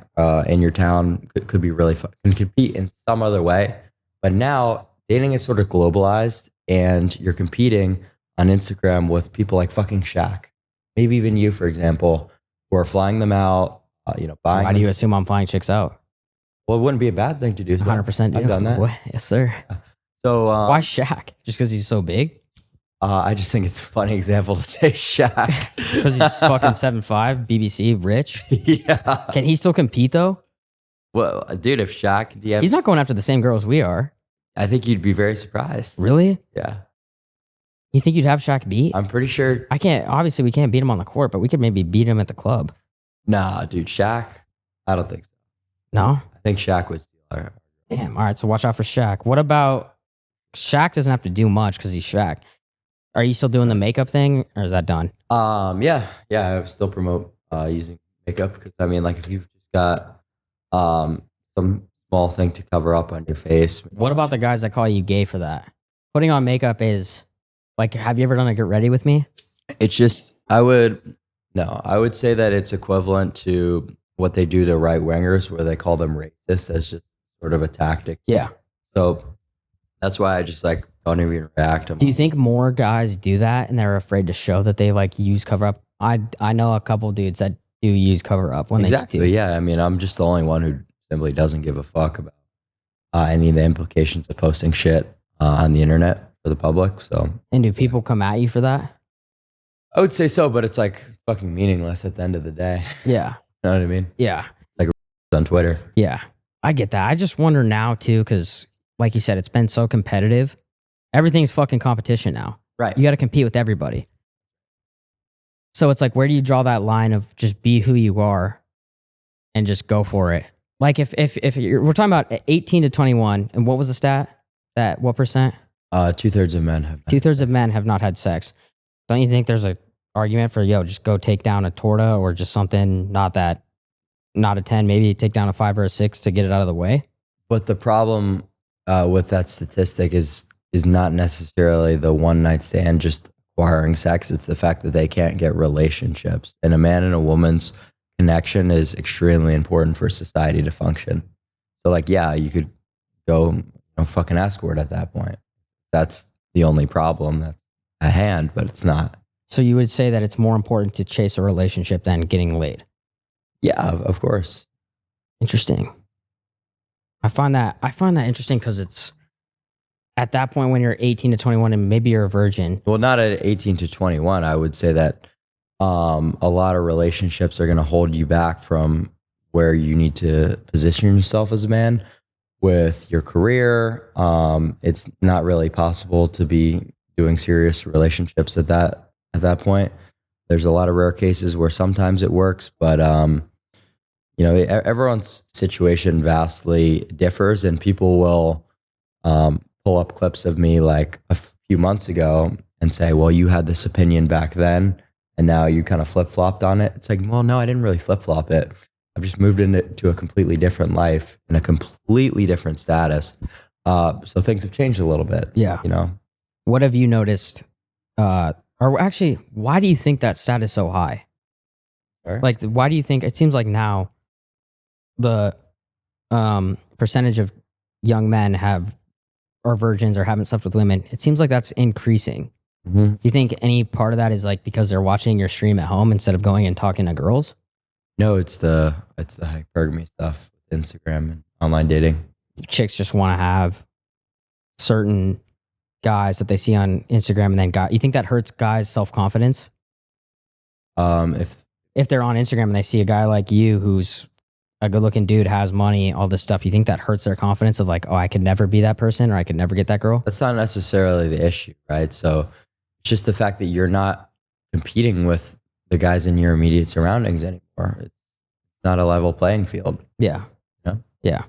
in your town, could be really fun, can compete in some other way. But now dating is sort of globalized and you're competing on Instagram with people like fucking Shaq. Maybe even you, for example, who are flying them out, buying. Why do you assume I'm flying chicks out? Well, it wouldn't be a bad thing to do. So 100% I've done that. Yes, sir. So why Shaq? Just because he's so big? I just think it's a funny example to say Shaq. Because he's fucking 7'5", BBC, rich. Yeah. Can he still compete though? Well, dude, if Shaq... He's not going after the same girls we are. I think you'd be very surprised. Really? Yeah. You think you'd have Shaq beat? I'm pretty sure... Obviously we can't beat him on the court, but we could maybe beat him at the club. Nah, dude, Shaq, I don't think so. No? I think Shaq would steal her. Damn, all right, so watch out for Shaq. What about... Shaq doesn't have to do much because he's Shaq. Are you still doing the makeup thing, or is that done? Yeah, I still promote using makeup because I mean, like, if you've just got some small thing to cover up on your face. What about the guys that call you gay for that? Putting on makeup is like, have you ever done a get ready with me? It's just, I would say that it's equivalent to what they do to right wingers, where they call them racist as just sort of a tactic. Yeah. So that's why I just like don't even react. Do you think more guys do that and they're afraid to show that they like use cover up? I know a couple dudes that do use cover up when they do. Yeah. I mean, I'm just the only one who simply doesn't give a fuck about any of the implications of posting shit on the internet for the public. So, and do people come at you for that? I would say so, but it's like fucking meaningless at the end of the day. Yeah. You know what I mean? Yeah. It's like on Twitter. Yeah. I get that. I just wonder now too, because like you said, it's been so competitive. Everything's fucking competition now. Right. You got to compete with everybody. So it's like, where do you draw that line of just be who you are and just go for it? Like if we're talking about 18 to 21, and what was the stat? That what percent? 2/3 of men have. 2/3 of men have not had sex. Don't you think there's a argument for, just go take down a torta or just something not a 10, maybe take down a 5 or a 6 to get it out of the way? But the problem with that statistic is not necessarily the one night stand just acquiring sex. It's the fact that they can't get relationships. And a man and a woman's connection is extremely important for society to function. So like, yeah, you could go fucking escort at that point. That's the only problem that's at hand, but it's not. So you would say that it's more important to chase a relationship than getting laid? Yeah, of course. Interesting. I find that interesting because it's at that point when you're 18 to 21 and maybe you're a virgin. Well, not at 18 to 21. I would say that a lot of relationships are going to hold you back from where you need to position yourself as a man with your career. It's not really possible to be doing serious relationships at that point. There's a lot of rare cases where sometimes it works, but everyone's situation vastly differs, and people will pull up clips of me like a few months ago and say, well, you had this opinion back then and now you kind of flip-flopped on it. It's like, well, no, I didn't really flip-flop it. I've just moved into a completely different life in a completely different status. So things have changed a little bit. Yeah. What have you noticed? Or actually, why do you think that stat is so high? Sorry? Like, why do you think it seems like now the percentage of young men are virgins or haven't slept with women? It seems like that's increasing. Mm-hmm. Do you think any part of that is like because they're watching your stream at home instead of going and talking to girls? No, it's the hypergamy stuff, Instagram and online dating. Chicks just want to have certain guys that they see on Instagram, and then you think that hurts guys' self-confidence? If they're on Instagram and they see a guy like you who's a good-looking dude, has money, all this stuff, you think that hurts their confidence of like, oh, I could never be that person, or I could never get that girl? That's not necessarily the issue, right? So it's just the fact that you're not competing with the guys in your immediate surroundings anymore. It's not a level playing field. Yeah. No? Yeah.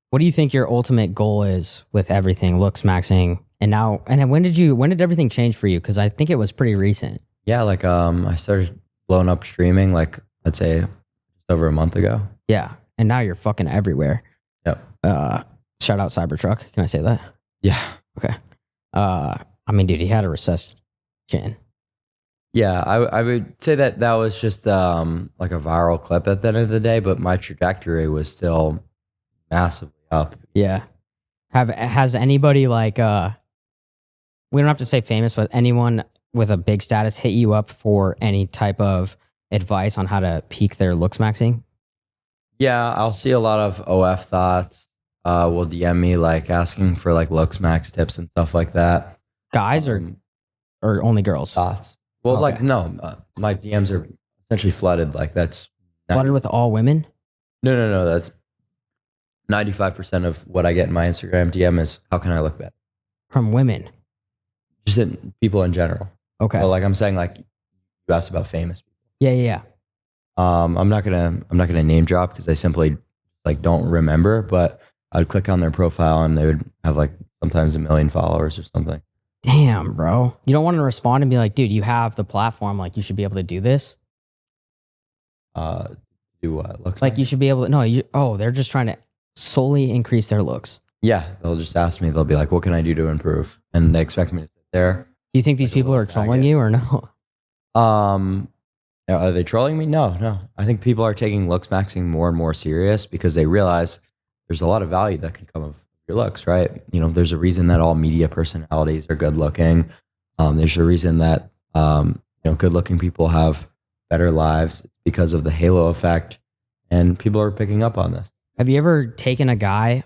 What do you think your ultimate goal is with everything, Looksmaxing? And when did everything change for you? Because I think it was pretty recent. Yeah, like I started blowing up streaming like I'd say just over a month ago. Yeah. And now you're fucking everywhere. Yep. Shout out Cybertruck. Can I say that? Yeah. Okay. I mean, dude, he had a recessed chin. Yeah, I would say that was just like a viral clip at the end of the day, but my trajectory was still massively up. Yeah. Has anybody like we don't have to say famous, but anyone with a big status hit you up for any type of advice on how to peak their Looksmaxing? Yeah, I'll see a lot of OF thoughts. Will DM me like asking for like Looksmax tips and stuff like that. Guys or only girls? Thoughts. Well, Okay. like no, my DMs are essentially flooded. Like that's Flooded with all women? no. That's 95% of what I get in my Instagram DM is how can I look better? From women? Just in people in general. Okay. But like I'm saying, like you asked about famous people. Yeah. I'm not gonna name drop because I simply like don't remember. But I'd click on their profile and they would have like sometimes 1 million followers or something. Damn, bro. You don't want to respond and be like, dude, you have the platform. Like, you should be able to do this. Do what? Looks Like, you should be able to. No, they're just trying to solely increase their looks. Yeah, they'll just ask me. They'll be like, "What can I do to improve?" And they expect me to sit there. Do you think these people are trolling you or no? Are they trolling me? No. I think people are taking Looksmaxing more and more serious because they realize there's a lot of value that can come of your looks, right? There's a reason that all media personalities are good looking. There's a reason that good looking people have better lives because of the halo effect, and people are picking up on this. Have you ever taken a guy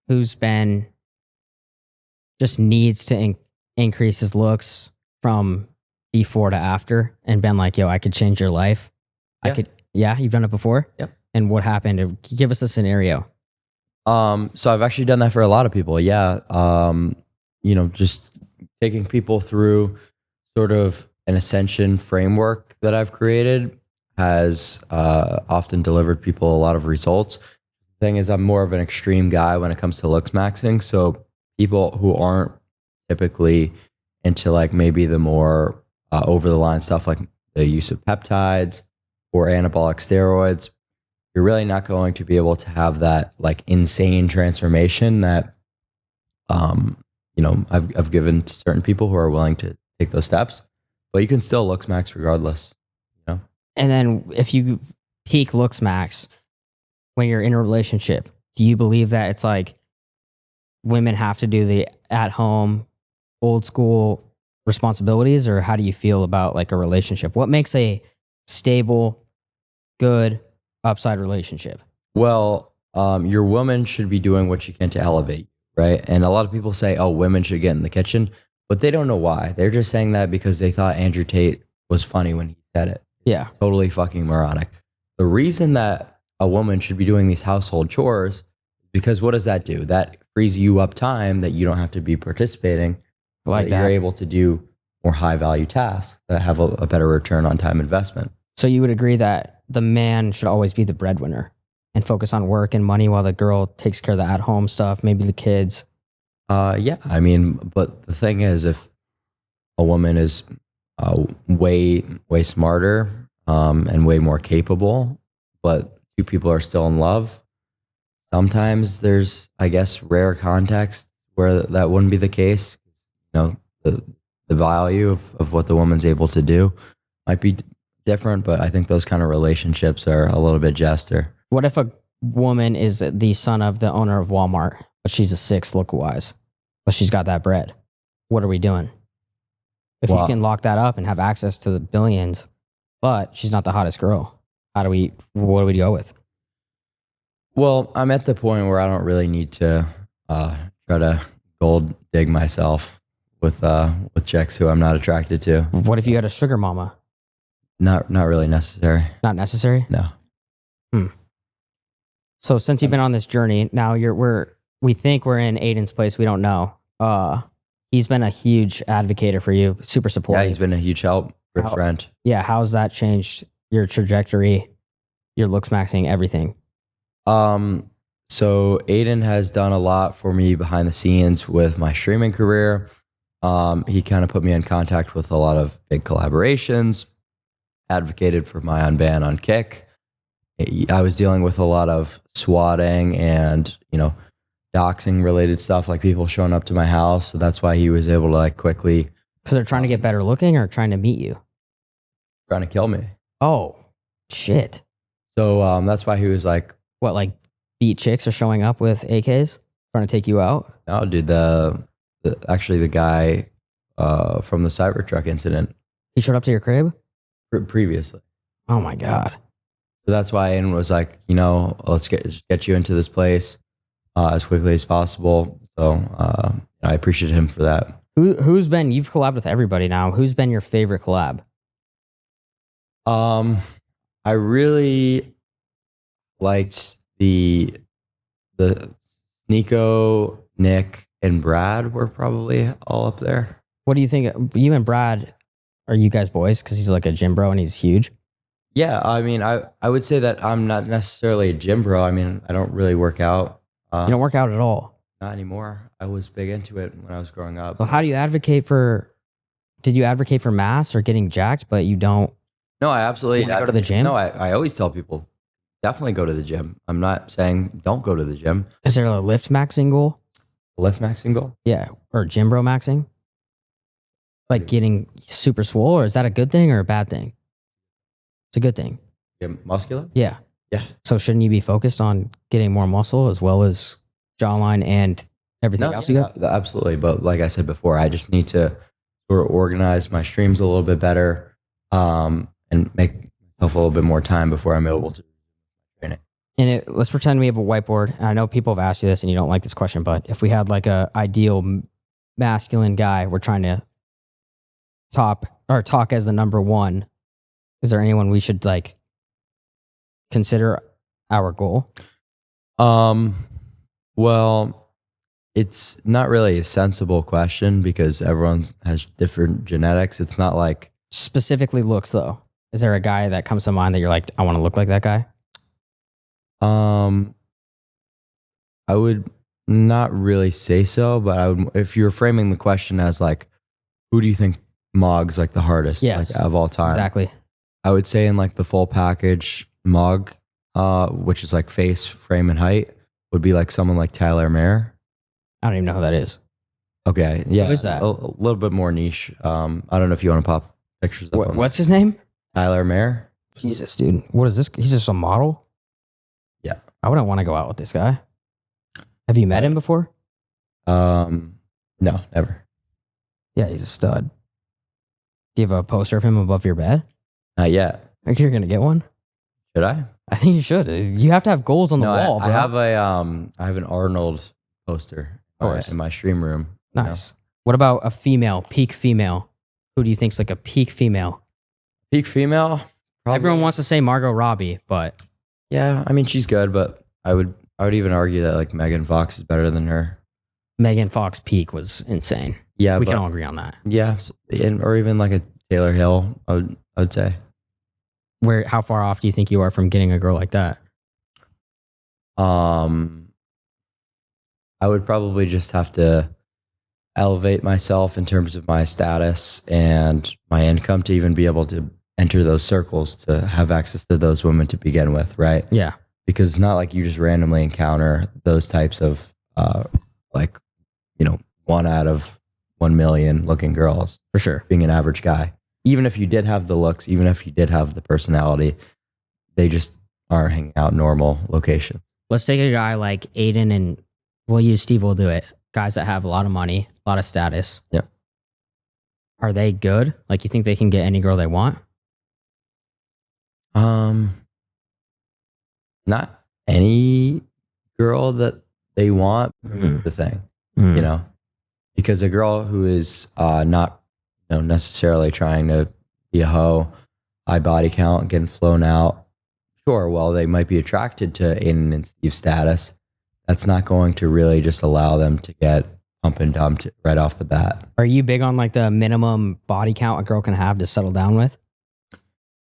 who's been just needs to increase his looks from before to after and been like, yo, I could change your life? Yeah. You've done it before? Yep. And what happened? Give us a scenario. So I've actually done that for a lot of people. Yeah. Just taking people through sort of an ascension framework that I've created has often delivered people a lot of results. The thing is, I'm more of an extreme guy when it comes to Looksmaxing. So people who aren't typically into like maybe the more over the line stuff like the use of peptides or anabolic steroids, you're really not going to be able to have that like insane transformation that I've given to certain people who are willing to take those steps. But you can still Looksmax regardless. And then if you peak Looksmax when you're in a relationship, do you believe that it's like women have to do the at-home, old school responsibilities, or how do you feel about like a relationship? What makes a stable, good, upside relationship? Well, your woman should be doing what she can to elevate, right? And a lot of people say, oh, women should get in the kitchen, but they don't know why. They're just saying that because they thought Andrew Tate was funny when he said it. Yeah. Totally fucking moronic. The reason that a woman should be doing these household chores, because what does that do? That frees you up time that you don't have to be participating. Like so that that. you're able to do more high value tasks that have a better return on time investment. So you would agree that the man should always be the breadwinner and focus on work and money while the girl takes care of the at-home stuff, maybe the kids. Yeah, I mean, but the thing is, if a woman is way smarter and way more capable, but two people are still in love, sometimes there's, I guess, rare context where that wouldn't be the case. The value of what the woman's able to do might be different, but I think those kind of relationships are a little bit jester. What if a woman is the son of the owner of Walmart, but she's a 6 look-wise, but she's got that bread? What are we doing? If you can lock that up and have access to the billions, but she's not the hottest girl, what do we go with? Well, I'm at the point where I don't really need to try to gold dig myself with chicks who I'm not attracted to. What if you had a sugar mama? Not really necessary. Not necessary? No. So since you've been on this journey, now we think we're in Aiden's place. We don't know. He's been a huge advocate for you, super supportive. Yeah, he's been a huge help, good friend. Yeah, how's that changed your trajectory, your Looksmaxing, everything? So Aiden has done a lot for me behind the scenes with my streaming career. He kind of put me in contact with a lot of big collaborations, advocated for my unban on Kick. I was dealing with a lot of swatting and, doxing related stuff, like people showing up to my house. So that's why he was able to quickly. Because they're trying to get better looking or trying to meet you? Trying to kill me. Oh, shit. So that's why he was like. What, like beat chicks are showing up with AKs trying to take you out? No, dude, actually the guy from the Cybertruck incident. He showed up to your crib? Previously. Oh my God. So that's why Aiden was like, let's get you into this place as quickly as possible. So I appreciate him for that. You've collabed with everybody now. Who's been your favorite collab? I really liked the Nico, Nick, and Brad were probably all up there. What do you think? You and Brad, are you guys boys? Because he's like a gym bro and he's huge. Yeah, I mean, I would say that I'm not necessarily a gym bro. I mean, I don't really work out. You don't work out at all? Not anymore. I was big into it when I was growing up. So how do you advocate for, did you advocate for mass or getting jacked, but you don't? No, I absolutely. Go to the gym? No, I always tell people, definitely go to the gym. I'm not saying don't go to the gym. Is there a lift maxing goal? Lift maxing goal? Yeah, or gym bro maxing? Like getting super swole, or is that a good thing or a bad thing? It's a good thing. Yeah, muscular? Yeah. Yeah. So shouldn't you be focused on getting more muscle as well as jawline and everything else you got? Absolutely. But like I said before, I just need to sort of organize my streams a little bit better and make myself a little bit more time before I'm able to train it. And let's pretend we have a whiteboard. And I know people have asked you this and you don't like this question, but if we had like a ideal masculine guy we're trying to talk as the number one, is there anyone we should consider our goal? Well, it's not really a sensible question because everyone has different genetics. It's not like specifically looks though. Is there a guy that comes to mind that you're like, I want to look like that guy? I would not really say so, but I would, if you're framing the question as like, who do you think Mog's like the hardest of all time? Exactly. I would say in like the full package, Mog, which is like face, frame, and height, would be like someone like Tyler Mayer. I don't even know who that is. Okay, yeah, who is that? A little bit more niche. I don't know if you want to pop pictures of what's his name? Tyler Mayer. Jesus, dude, what is this? He's just a model. Yeah, I wouldn't want to go out with this guy. Have you met him before? No, never. Yeah, he's a stud. Do you have a poster of him above your bed? Not yet. Think you're gonna get one? Should I? I think you should. You have to have goals on the wall, bro. I have an Arnold poster in my stream room. Nice. What about a female, peak female? Who do you think's like a peak female? Peak female? Probably. Everyone wants to say Margot Robbie, but yeah, I mean she's good, but I would even argue that like Megan Fox is better than her. Megan Fox peak was insane. Yeah, We can all agree on that. Yeah, or even like a Taylor Hill, I would say. How far off do you think you are from getting a girl like that? I would probably just have to elevate myself in terms of my status and my income to even be able to enter those circles, to have access to those women to begin with, right? Yeah. Because it's not like you just randomly encounter those types of like, 1 out of 1 million looking girls. For sure. Being an average guy. Even if you did have the looks, even if you did have the personality, they just aren't hanging out in normal locations. Let's take a guy like Aiden, and we'll use Steve will do it. Guys that have a lot of money, a lot of status. Yeah. Are they good? Like, you think they can get any girl they want? Not any girl that they want is the thing, because a girl who is not necessarily trying to be a hoe, high body count, getting flown out, sure, well, they might be attracted to Aiden and Steve's status. That's not going to really just allow them to get pump and dumped right off the bat. Are you big on like the minimum body count a girl can have to settle down with?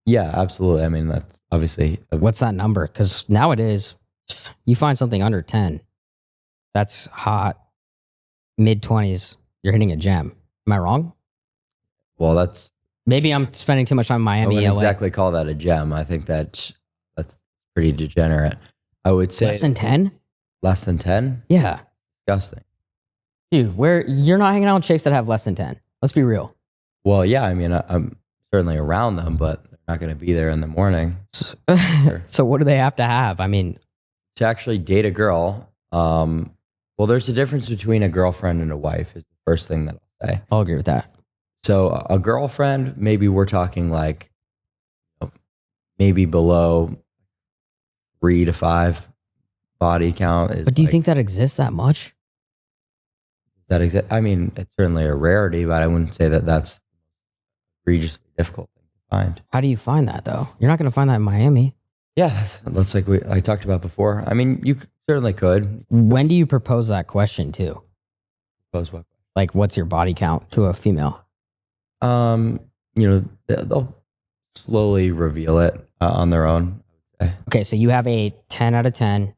Yeah, absolutely. I mean, that's obviously. What's that number? Because nowadays, you find something under 10, that's hot, mid-20s, you're hitting a gem. Am I wrong? Well, that's... Maybe I'm spending too much time in Miami. I wouldn't exactly call that a gem. I think that's pretty degenerate. I would say... Less than 10? Less than 10? Yeah. Disgusting. Dude, you're not hanging out with chicks that have less than 10. Let's be real. Well, yeah, I mean, I'm certainly around them, but they're not going to be there in the morning. So what do they have to have? I mean... To actually date a girl, well, there's a difference between a girlfriend and a wife is the first thing that I'll say. I'll agree with that. So a girlfriend, maybe we're talking like maybe below 3 to 5 body count. But do you think that exists that much? I mean, it's certainly a rarity, but I wouldn't say that that's egregiously difficult thing to find. How do you find that though? You're not going to find that in Miami. Yeah, that's like I talked about before. I mean, you certainly could. When do you propose that question to? Propose what? Like, what's your body count to a female? They'll slowly reveal it on their own, I would say. Okay, so you have a 10 out of 10,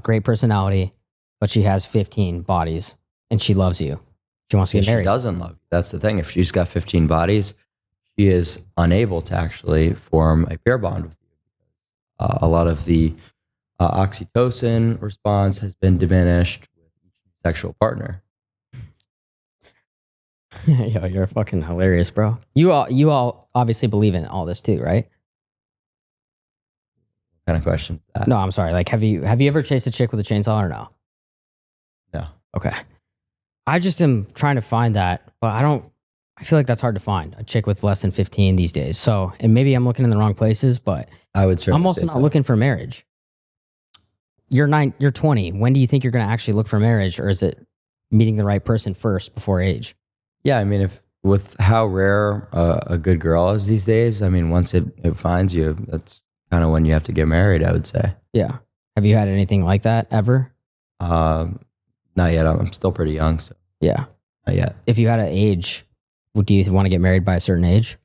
great personality, but she has 15 bodies and she loves you. She wants to get married. She doesn't love you. That's the thing. If she's got 15 bodies, she is unable to actually form a pair bond with you. A lot of the oxytocin response has been diminished with each sexual partner. Yo, you're fucking hilarious, bro. You all obviously believe in all this too, right? What kind of question is that? No, I'm sorry. Like, have you ever chased a chick with a chainsaw or no? No. Okay. I just am trying to find that, but I feel like that's hard to find, a chick with less than 15 these days. So, and maybe I'm looking in the wrong places, but I would certainly I'm also not looking for marriage. You're 20. When do you think you're going to actually look for marriage, or is it meeting the right person first before age? Yeah, I mean, if with how rare a good girl is these days, I mean, once it finds you, that's kind of when you have to get married, I would say. Yeah. Have you had anything like that ever? Not yet. I'm still pretty young, so. Yeah. Not yet. If you had an age, do you want to get married by a certain age?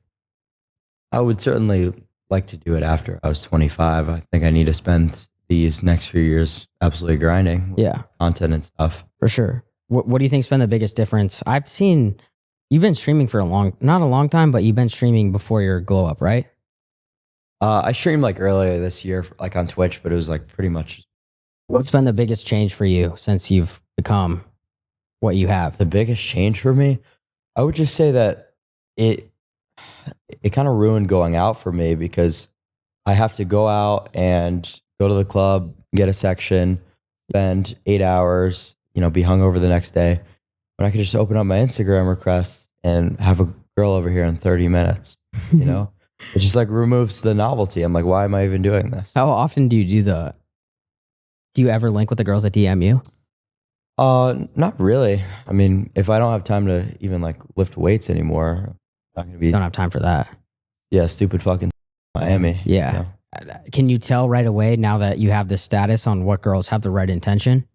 I would certainly like to do it after I was 25. I think I need to spend these next few years absolutely grinding with content and stuff. For sure. What do you think's been the biggest difference? I've seen you've been streaming for not a long time, but you've been streaming before your glow up, right? I streamed like earlier this year, like on Twitch, but it was like pretty much. What's been the biggest change for you since you've become what you have? The biggest change for me? I would just say that it kind of ruined going out for me, because I have to go out and go to the club, get a section, spend 8 hours, be hungover the next day. But I could just open up my Instagram requests and have a girl over here in 30 minutes, It just like removes the novelty. I'm like, why am I even doing this? How often do you do you ever link with the girls that DM you? Not really. I mean, if I don't have time to even like lift weights anymore, I'm not going to be. Don't have time for that. Yeah, stupid fucking Miami. Yeah. Can you tell right away now that you have this status on what girls have the right intention?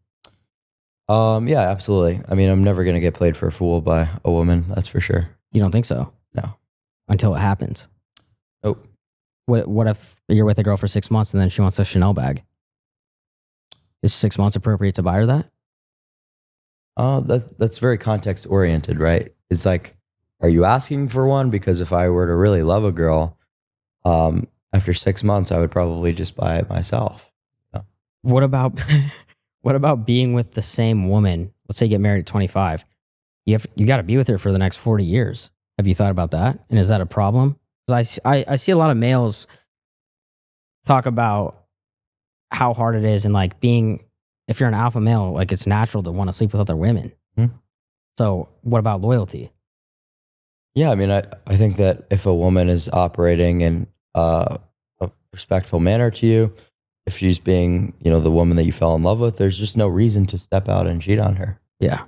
Yeah, absolutely. I mean, I'm never gonna get played for a fool by a woman. That's for sure. You don't think so? No. Until it happens. Nope. What if you're with a girl for 6 months and then she wants a Chanel bag? Is 6 months appropriate to buy her that? That's very context oriented, right? It's like, are you asking for one? Because if I were to really love a girl, after 6 months, I would probably just buy it myself. Yeah. What about what about being with the same woman? Let's say you get married at 25. You got to be with her for the next 40 years. Have you thought about that? And is that a problem? 'Cause I see a lot of males talk about how hard it is and like being, if you're an alpha male, like it's natural to want to sleep with other women. Mm-hmm. So what about loyalty? Yeah, I mean, I think that if a woman is operating in a respectful manner to you, if she's being, the woman that you fell in love with, there's just no reason to step out and cheat on her. Yeah.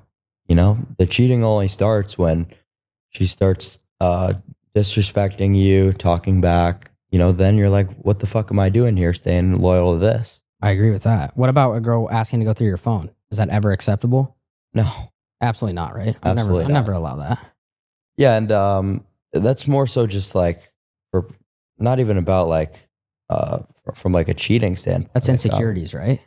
The cheating only starts when she starts disrespecting you, talking back. Then you're like, what the fuck am I doing here, staying loyal to this? I agree with that. What about a girl asking to go through your phone? Is that ever acceptable? No. Absolutely not, right? I'd never allow that. Yeah, and that's more so just like, for not even about like from like a cheating standpoint. That's insecurities, right?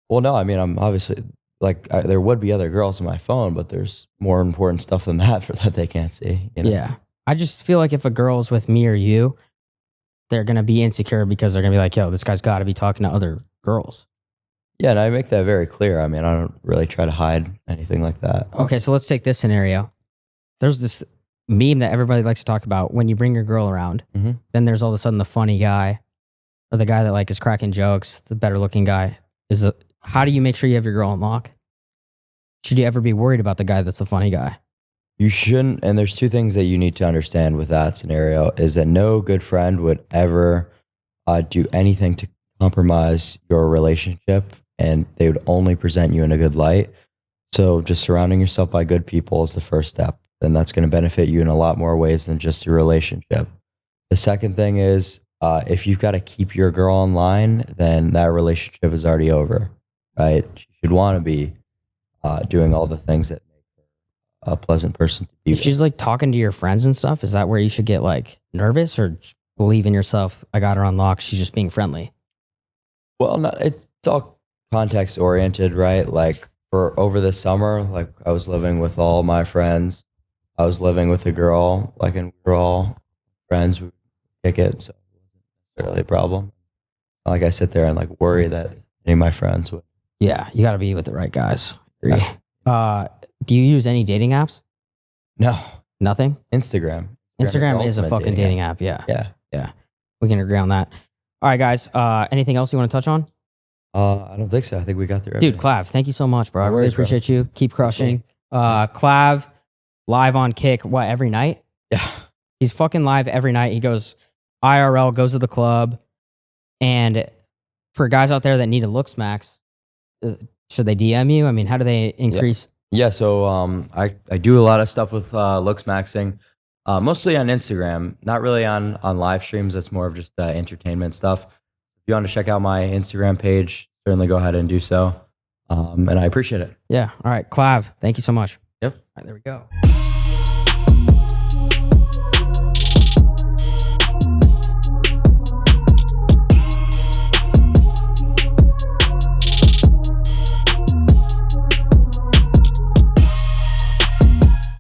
Well, no, I mean, I'm obviously like there would be other girls on my phone, but there's more important stuff than that that they can't see. Yeah, I just feel like if a girl's with me or you, they're gonna be insecure because they're gonna be like, "Yo, this guy's got to be talking to other girls." Yeah, and I make that very clear. I mean, I don't really try to hide anything like that. Okay, so let's take this scenario. There's this meme that everybody likes to talk about when you bring your girl around. Mm-hmm. Then there's all of a sudden the funny guy or the guy that like is cracking jokes, the better looking guy. How do you make sure you have your girl on lock? Should you ever be worried about the guy that's the funny guy? You shouldn't. And there's two things that you need to understand with that scenario is that no good friend would ever do anything to compromise your relationship, and they would only present you in a good light. So just surrounding yourself by good people is the first step. And that's going to benefit you in a lot more ways than just your relationship. The second thing is, if you've got to keep your girl online, then that relationship is already over, right? She should want to be doing all the things that make her a pleasant person to be If with. she's like talking to your friends and stuff, is that where you should get like nervous or believe in yourself? I got her on lock. She's just being friendly. Well, it's all context oriented, right? Like for over the summer, like I was living with all my friends. I was living with a girl, like, and we were all friends. We would kick it, so it wasn't necessarily a problem. Not like I sit there and like worry that any of my friends would. Yeah, you got to be with the right guys. Yeah. Do you use any dating apps? No, Nothing? Instagram. Instagram the is a ultimate fucking dating app. Yeah. Yeah. We can agree on that. All right, guys. Anything else you want to touch on? I don't think so. I think we got through. Dude, Clav, thank you so much, bro. I really worries, bro. appreciate you. Keep crushing. Clav, live on Kick, every night? Yeah. He's fucking live every night. He goes IRL, goes to the club. And for guys out there that need a Looksmax, should they DM you? I mean, how do they increase? Yeah. So I do a lot of stuff with Looksmaxing, mostly on Instagram, not really on live streams. That's more of just entertainment stuff. If you want to check out my Instagram page, certainly go ahead and do so. And I appreciate it. Yeah. All right. Clav, thank you so much. Yep. All right, there we go.